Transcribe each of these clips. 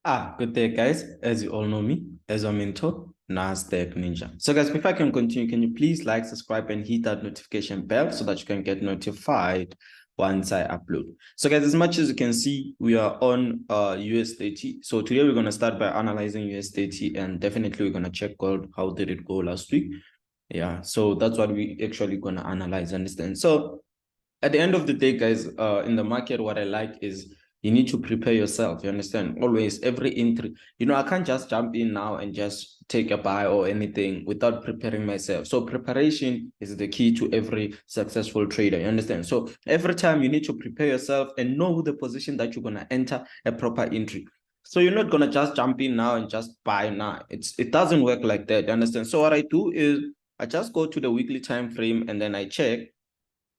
Good day, guys. As you all know me, as a mentor, Nasdaq Ninja. So, guys, before I can continue, can you please like, subscribe, and hit that notification bell so that you can get notified once I upload. So, guys, as much as you can see, we are on US30. So today we're going to start by analyzing US30, and definitely we're going to check gold. How did it go last week? Yeah, so that's what we actually going to analyze, understand. So at the end of the day, guys, in the market, what I like is you need to prepare yourself. You understand? Always, every entry. I can't just jump in now and just take a buy or anything without preparing myself. So preparation is the key to every successful trader. You understand? So every time you need to prepare yourself and know the position that you're gonna enter a proper entry. So you're not gonna just jump in now and just buy now. It doesn't work like that. You understand? So what I do is I just go to the weekly time frame and then I check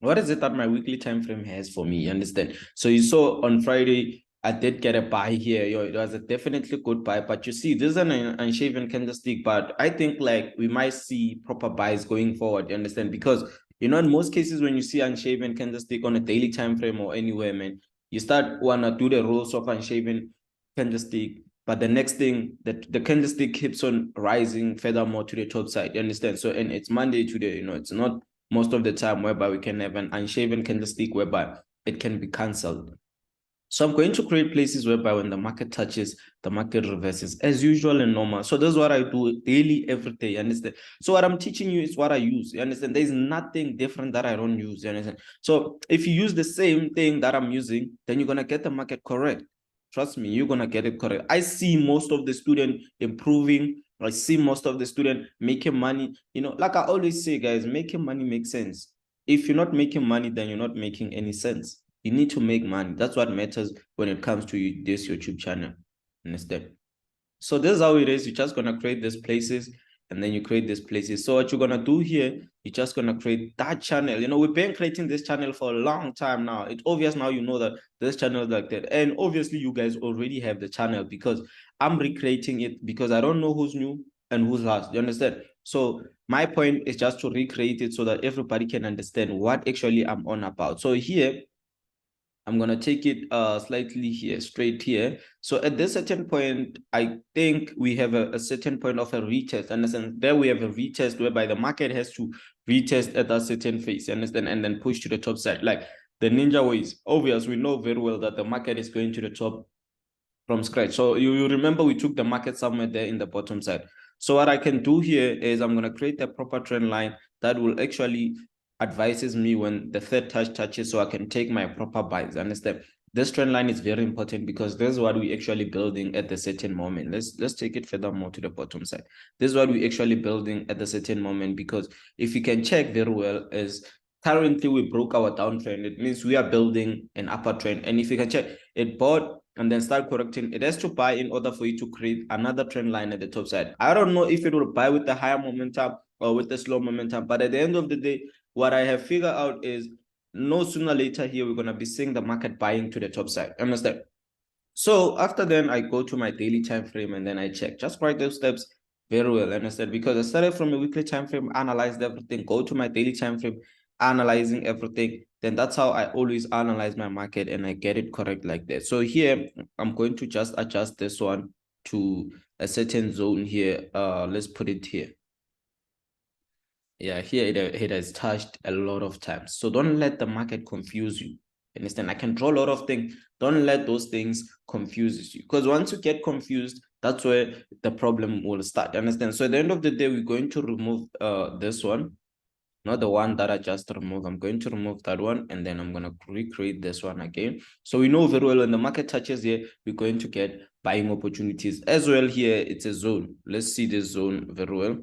what is it that my weekly time frame has for me. You understand? So you saw on Friday I did get a buy here. It was a definitely good buy, but you see this is an unshaven candlestick, but I think like we might see proper buys going forward. You understand? Because in most cases when you see unshaven candlestick on a daily time frame or anywhere, man, you start wanna do the rules of unshaven candlestick, but the next thing that the candlestick keeps on rising furthermore to the top side. You understand? So and it's Monday today, it's not most of the time whereby we can have an unshaven candlestick whereby it can be cancelled. So I'm going to create places whereby when the market touches, the market reverses as usual and normal. So this is what I do daily, every day. You understand? So what I'm teaching you is what I use. You understand? There's nothing different that I don't use. You understand? So if you use the same thing that I'm using, then you're gonna get the market correct. Trust me, you're gonna get it correct. I see most of the student improving. I see most of the student making money. Like I always say, guys, making money makes sense. If you're not making money, then you're not making any sense. You need to make money. That's what matters when it comes to this YouTube channel. Understand? So this is how it is. You're just gonna create these places and then you create these places. So what you're gonna do here, you're just gonna create that channel. We've been creating this channel for a long time now. It's obvious now you know that this channel is like that. And obviously you guys already have the channel because I'm recreating it because I don't know who's new and who's last. You understand? So my point is just to recreate it so that everybody can understand what actually I'm on about. So here I'm going to take it slightly here, straight here. So at this certain point, I think we have a certain point of a retest. Understand? There we have a retest whereby the market has to retest at that certain phase, understand? And then push to the top side. Like the ninja ways. Obvious, we know very well that the market is going to the top from scratch. So you remember we took the market somewhere there in the bottom side. So what I can do here is I'm going to create a proper trend line that will actually advises me when the third touch touches so I can take my proper buys. Understand? This trend line is very important because this is what we actually building at the certain moment. Let's take it further more to the bottom side. This is what we actually building at the certain moment because if you can check very well is currently we broke our downtrend. It means we are building an upper trend. And if you can check, it bought and then start correcting. It has to buy in order for you to create another trend line at the top side. I don't know if it will buy with the higher momentum or with the slow momentum, but at the end of the day, what I have figured out is no sooner or later here, we're going to be seeing the market buying to the top side. Understand? So after then, I go to my daily time frame and then I check. Just write those steps very well. Understand? Because I started from a weekly time frame, analyzed everything, go to my daily time frame, analyzing everything. Then that's how I always analyze my market and I get it correct like that. So here, I'm going to just adjust this one to a certain zone here. Let's put it here. Yeah, here it has touched a lot of times. So don't let the market confuse you. Understand? I can draw a lot of things. Don't let those things confuse you. Because once you get confused, that's where the problem will start. Understand? So at the end of the day, we're going to remove this one, not the one that I just removed. I'm going to remove that one and then I'm going to recreate this one again. So we know very well when the market touches here, we're going to get buying opportunities as well. Here, it's a zone. Let's see this zone very well.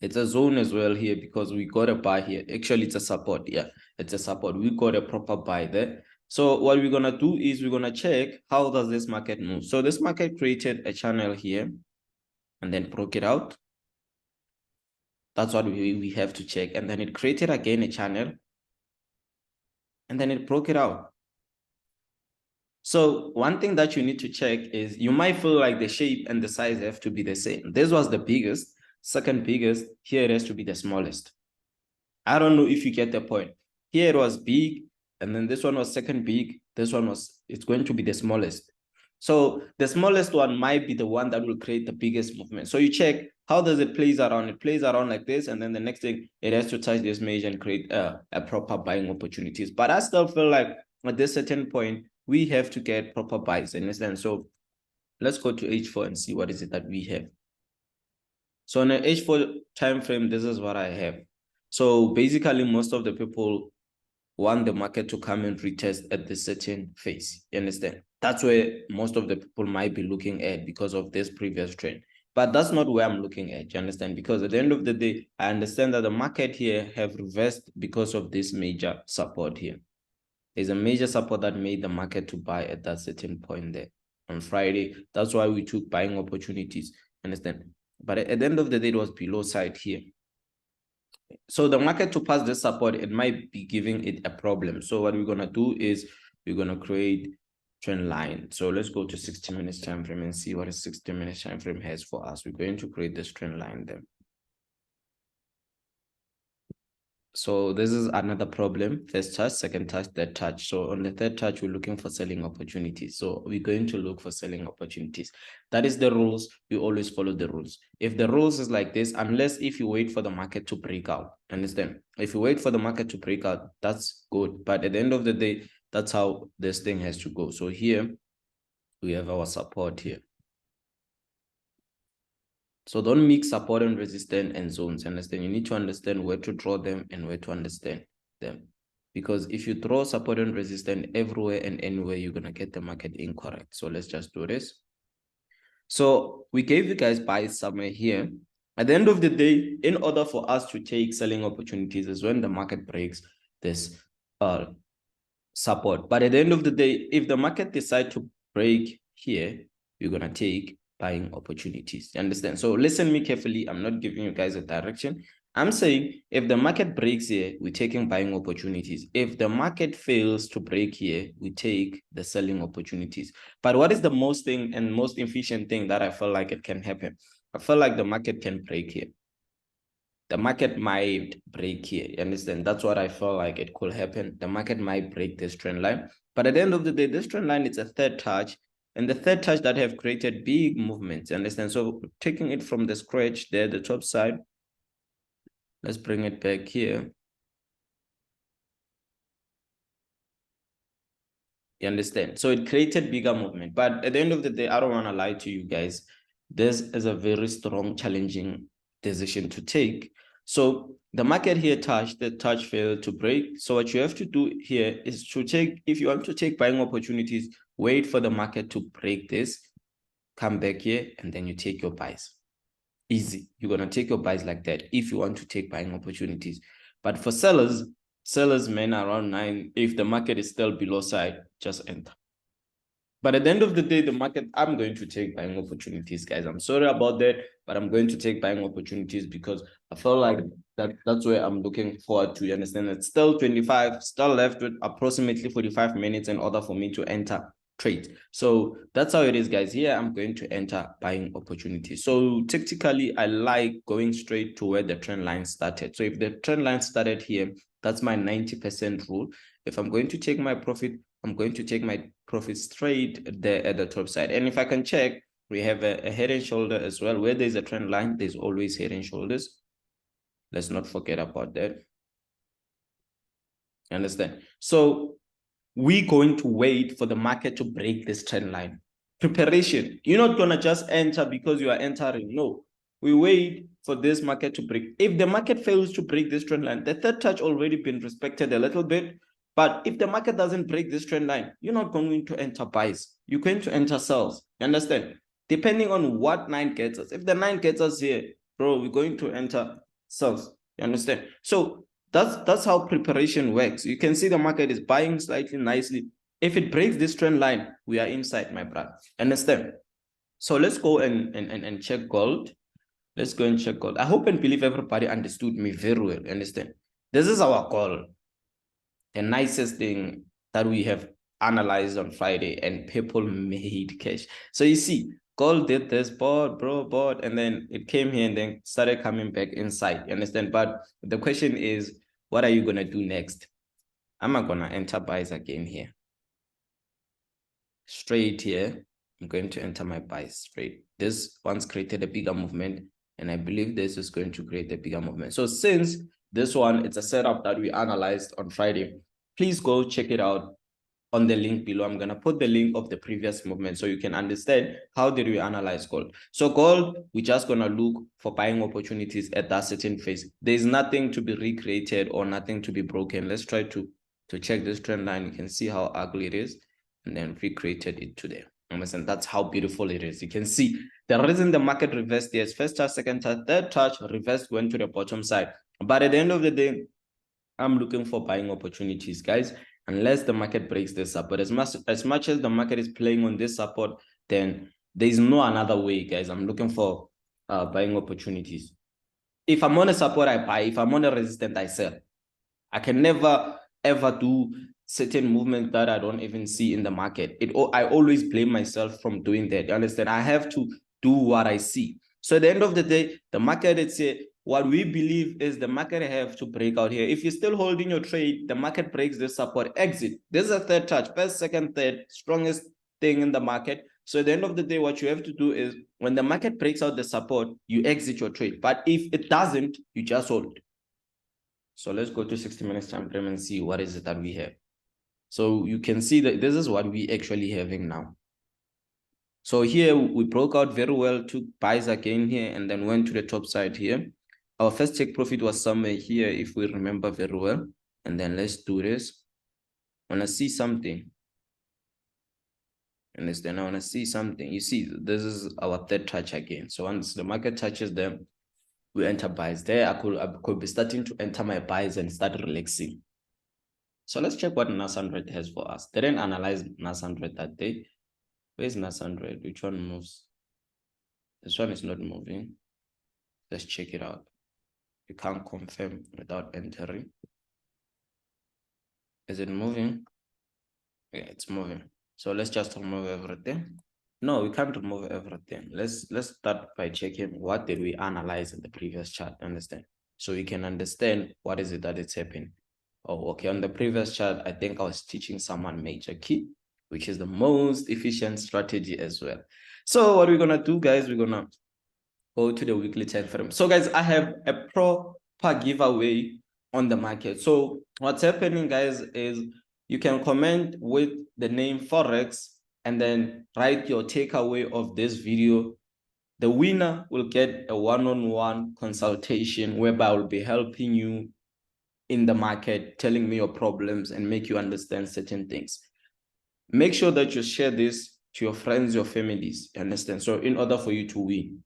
It's a zone as well here because we got a buy here. Actually, it's a support. Yeah, it's a support. We got a proper buy there. So what we're going to do is we're going to check how does this market move. So this market created a channel here and then broke it out. That's what we have to check. And then it created again a channel and then it broke it out. So one thing that you need to check is you might feel like the shape and the size have to be the same. This was the biggest, second biggest. Here it has to be the smallest. I don't know if you get the point. Here it was big, and then this one was second big. This one it's going to be the smallest. So the smallest one might be the one that will create the biggest movement. So you check, how does it plays around? It plays around like this, and then the next thing, it has to touch this major and create a proper buying opportunities. But I still feel like at this certain point, we have to get proper buys, understand? So let's go to H4 and see what is it that we have. So on an H4 time frame, this is what I have. So basically, most of the people want the market to come and retest at the certain phase. You understand? That's where most of the people might be looking at because of this previous trend. But that's not where I'm looking at, you understand? Because at the end of the day, I understand that the market here have reversed because of this major support here. There's a major support that made the market to buy at that certain point there on Friday. That's why we took buying opportunities, understand? But at the end of the day, it was below side here. So the market to pass this support, it might be giving it a problem. So what we're going to do is we're going to create trend line. So let's go to 60 minutes time frame and see what a 60 minutes time frame has for us. We're going to create this trend line then. So this is another problem. First touch, second touch, third touch. So on the third touch, we're looking for selling opportunities. So we're going to look for selling opportunities. That is the rules. You always follow the rules. If the rules is like this, unless if you wait for the market to break out, understand? If you wait for the market to break out, that's good. But at the end of the day, that's how this thing has to go. So here we have our support here. So don't mix support and resistance and zones. Understand? You need to understand where to draw them and where to understand them. Because if you draw support and resistance everywhere and anywhere, you're going to get the market incorrect. So let's just do this. So we gave you guys buys somewhere here. At the end of the day, in order for us to take selling opportunities is when the market breaks this support. But at the end of the day, if the market decides to break here, you're going to take buying opportunities. You understand? So listen me carefully. I'm not giving you guys a direction. I'm saying if the market breaks here, we're taking buying opportunities. If the market fails to break here, we take the selling opportunities. But what is the most thing and most efficient thing that I feel like it can happen? I feel like the market can break here. The market might break here. You understand? That's what I feel like it could happen. The market might break this trend line. But at the end of the day, this trend line is a third touch. And the third touch that have created big movements. You understand? So taking it from the scratch there, the top side. Let's bring it back here. You understand? So it created bigger movement. But at the end of the day, I don't want to lie to you guys. This is a very strong, challenging decision to take. So the market here touched, the touch failed to break. So what you have to do here is to take, if you want to take buying opportunities, wait for the market to break this, come back here, and then you take your buys. Easy. You're going to take your buys like that if you want to take buying opportunities. But for sellers, man, around 9, if the market is still below side, just enter. But at the end of the day, the market, I'm going to take buying opportunities, guys. I'm sorry about that, but I'm going to take buying opportunities because I feel like that's where I'm looking forward to. You understand? It's still 25, still left with approximately 45 minutes in order for me to enter trade. So that's how it is, guys. Here, I'm going to enter buying opportunities. So tactically, I like going straight to where the trend line started. So if the trend line started here, that's my 90% rule. If I'm going to take my profit, I'm going to take my profit straight there at the top side. And if I can check, we have a head and shoulder as well. Where there's a trend line, there's always head and shoulders. Let's not forget about that. Understand? So we're going to wait for the market to break this trend line. Preparation. You're not going to just enter because you are entering. No. We wait for this market to break. If the market fails to break this trend line, the third touch already been respected a little bit. But if the market doesn't break this trend line, you're not going to enter buys. You're going to enter sells. You understand? Depending on what 9 gets us. If the 9 gets us here, bro, we're going to enter sells. You understand? So that's how preparation works. You can see the market is buying slightly nicely. If it breaks this trend line, we are inside, my brother. Understand? So let's go and check gold. Let's go and check gold. I hope and believe everybody understood me very well. Understand? This is our goal. The nicest thing that we have analyzed on Friday, and people made cash. So you see, gold did this board, and then it came here and then started coming back inside. You understand? But the question is, what are you going to do next? Am I going to enter buys again here? Straight here. I'm going to enter my buys trade. This one's created a bigger movement, and I believe this is going to create a bigger movement. So since this one, it's a setup that we analyzed on Friday, please go check it out on the link below. I'm going to put the link of the previous movement so you can understand how did we analyze gold. So gold, we're just going to look for buying opportunities at that certain phase. There's nothing to be recreated or nothing to be broken. Let's try to check this trend line. You can see how ugly it is, and then recreated it today. And that's how beautiful it is. You can see the reason the market reversed is first touch, second touch, third touch, reversed, went to the bottom side. But at the end of the day, I'm looking for buying opportunities, guys, unless the market breaks this up. But as much as the market is playing on this support, then there's no another way, guys. I'm looking for buying opportunities. If I'm on a support, I buy. If I'm on a resistance, I sell. I can never ever do certain movements that I don't even see in the market. I always blame myself from doing that. You understand? I have to do what I see. So at the end of the day, the market, it's what we believe is the market have to break out here. If you're still holding your trade, the market breaks this support, exit. This is a third touch, first, second, third, strongest thing in the market. So at the end of the day, what you have to do is when the market breaks out the support, you exit your trade. But if it doesn't, you just hold. So let's go to 60 minutes time frame and see what is it that we have. So you can see that this is what we actually having now. So here we broke out very well, took buys again here, and then went to the top side here. Our first take profit was somewhere here, if we remember very well. And then let's do this. I want to see something. Understand? I want to see something. You see, this is our third touch again. So once the market touches them, we enter buys. There, I could be starting to enter my buys and start relaxing. So let's check what NAS100 has for us. They didn't analyze NAS100 that day. Where's NAS100? Which one moves? This one is not moving. Let's check it out. You can't confirm without entering. Is it moving? Yeah, it's moving. So let's just remove everything. No, we can't remove everything. Let's start by checking what did we analyze in the previous chart. Understand? So we can understand what is it that it's happening. Oh, okay. On the previous chart, I think I was teaching someone major key, which is the most efficient strategy as well. So what we're gonna do, guys, we're gonna go to the weekly time frame. So guys, I have a proper giveaway on the market. So what's happening, guys, is you can comment with the name Forex and then write your takeaway of this video. The winner will get a one-on-one consultation whereby I will be helping you in the market, telling me your problems and make you understand certain things. Make sure that you share this to your friends, your families, you understand? So in order for you to win.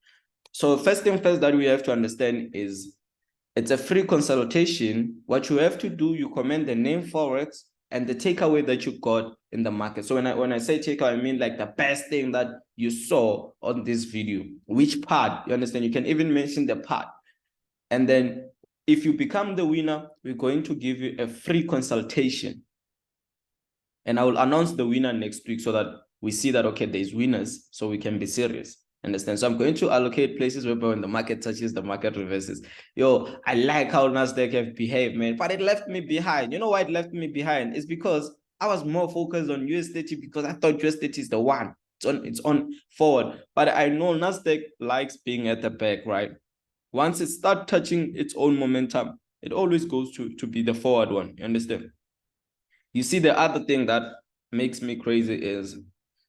So first thing first that we have to understand is it's a free consultation. What you have to do, you comment the name Forex and the takeaway that you got in the market. So when I say takeaway, I mean like the best thing that you saw on this video. Which part, you understand? You can even mention the part. And then if you become the winner, we're going to give you a free consultation. And I will announce the winner next week so that we see that, okay, there's winners, so we can be serious. Understand? So I'm going to allocate places where when the market touches, the market reverses. Yo, I like how Nasdaq have behaved, man, but it left me behind. You know why it left me behind? It's because I was more focused on US30 because I thought US30 is the one. It's on forward. But I know Nasdaq likes being at the back, right? Once it starts touching its own momentum, it always goes to be the forward one. You understand? You see, the other thing that makes me crazy is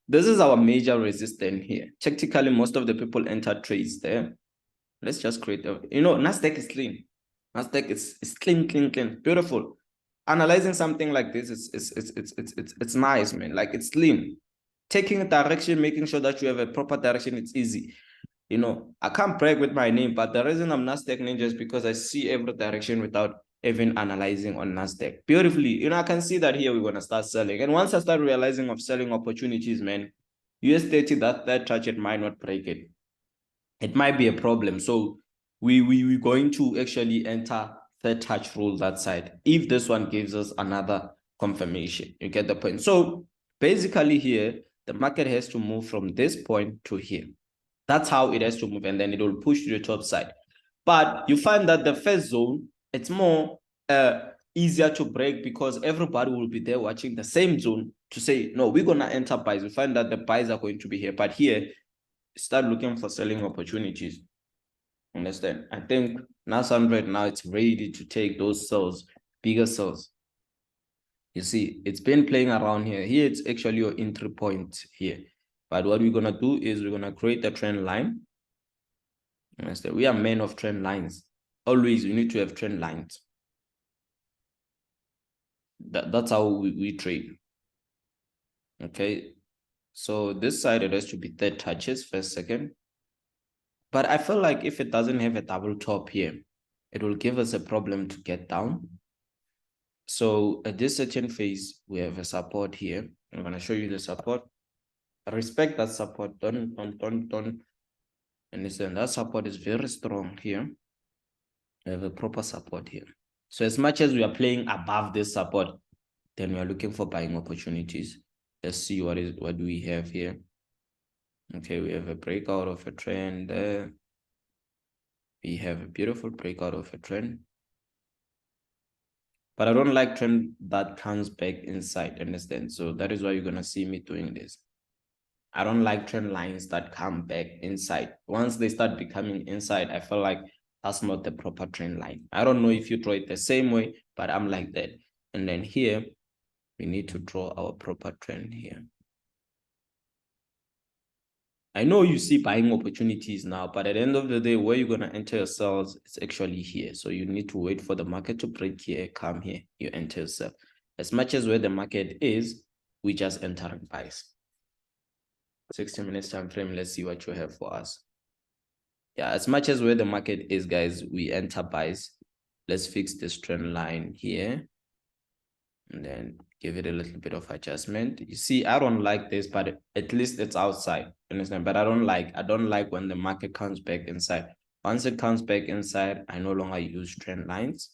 this is our major resistance here. Tactically, most of the people enter trades there. Let's just create a, Nasdaq is clean. Nasdaq is clean, clean, clean, beautiful. Analyzing something like this it's nice, man. Like it's clean. Taking a direction, making sure that you have a proper direction, it's easy. I can't brag with my name, but the reason I'm Nasdaq Ninja is because I see every direction without even analyzing on Nasdaq. Beautifully, I can see that here we're going to start selling. And once I start realizing of selling opportunities, man, US30, that touch, it might not break it. It might be a problem. So we're going to actually enter third touch rule that side if this one gives us another confirmation. You get the point? So basically here, the market has to move from this point to here. That's how it has to move, and then it will push to the top side. But you find that the first zone, it's more easier to break because everybody will be there watching the same zone. to say, no, we're going to enter buys. We find that the buys are going to be here. But here, start looking for selling opportunities. Understand? I think NAS100 now it's ready to take those sells, bigger sells. You see, it's been playing around here. Here, it's actually your entry point here. But what we're going to do is we're going to create a trend line. Understand? We are men of trend lines. Always, you need to have trend lines. That's how we trade. Okay. So this side, it has to be 30 touches, first, second. But I feel like if it doesn't have a double top here, it will give us a problem to get down. So at this certain phase, we have a support here. I'm going to show you the support. Respect that support. Don't. And listen, that support is very strong here. We have a proper support here. So as much as we are playing above this support, then we are looking for buying opportunities. Let's see what do we have here. Okay, we have a breakout of a trend there. We have a beautiful breakout of a trend. But I don't like trend that comes back inside, understand? So that is why you're going to see me doing this. I don't like trend lines that come back inside. Once they start becoming inside, I feel like that's not the proper trend line. I don't know if you draw it the same way, but I'm like that. And then here, we need to draw our proper trend here. I know you see buying opportunities now, but at the end of the day, where you're going to enter your sells, it's actually here. So you need to wait for the market to break here, come here, you enter your sell. As much as where the market is, we just entering buys. 60 minutes time frame, let's see what you have for us. Yeah, as much as where the market is, guys, we enter buys. Let's fix this trend line here. And then give it a little bit of adjustment. You see, I don't like this, but at least it's outside. Understand? But I don't like when the market comes back inside. Once it comes back inside, I no longer use trend lines.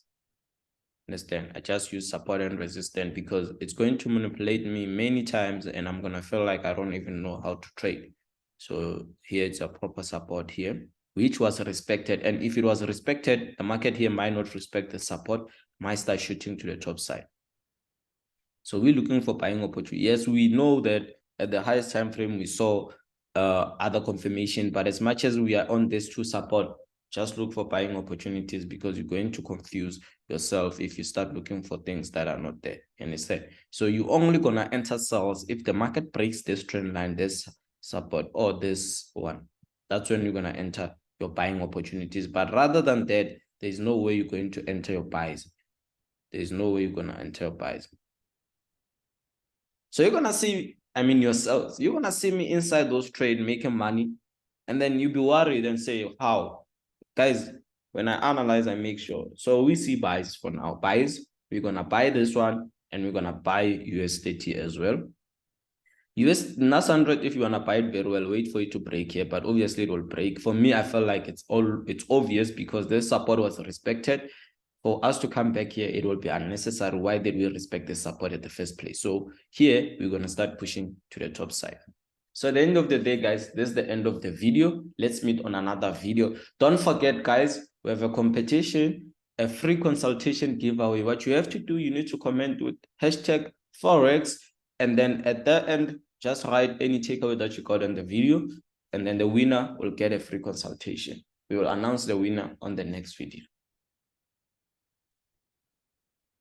Understand? I just use support and resistance because it's going to manipulate me many times and I'm going to feel like I don't even know how to trade. So here it's a proper support here, which was respected. And if it was respected, the market here might not respect the support, might start shooting to the top side. So we're looking for buying opportunity. Yes, we know that at the highest time frame, we saw other confirmation, but as much as we are on this to support, just look for buying opportunities because you're going to confuse yourself if you start looking for things that are not there. Understand? So you're only going to enter sells if the market breaks this trend line, this support, or this one. That's when you're going to enter your buying opportunities. But rather than that, there's no way you're going to enter your buys. There's no way you're going to enter your buys. So you're going to see, yourselves, you're going to see me inside those trades making money. And then you'll be worried and say, how? Guys, when I analyze, I make sure. So we see buys for now. Buys, we're going to buy this one and we're going to buy US30 as well. NAS100, if you want to buy it very well, wait for it to break here. But obviously it will break. For me, I feel like it's obvious because this support was respected. For us to come back here, it will be unnecessary. Why did we respect the support at the first place? So here, we're going to start pushing to the top side. So at the end of the day, guys, this is the end of the video. Let's meet on another video. Don't forget, guys, we have a competition, a free consultation giveaway. What you have to do, you need to comment with #Forex. And then at the end, just write any takeaway that you got on the video. And then the winner will get a free consultation. We will announce the winner on the next video.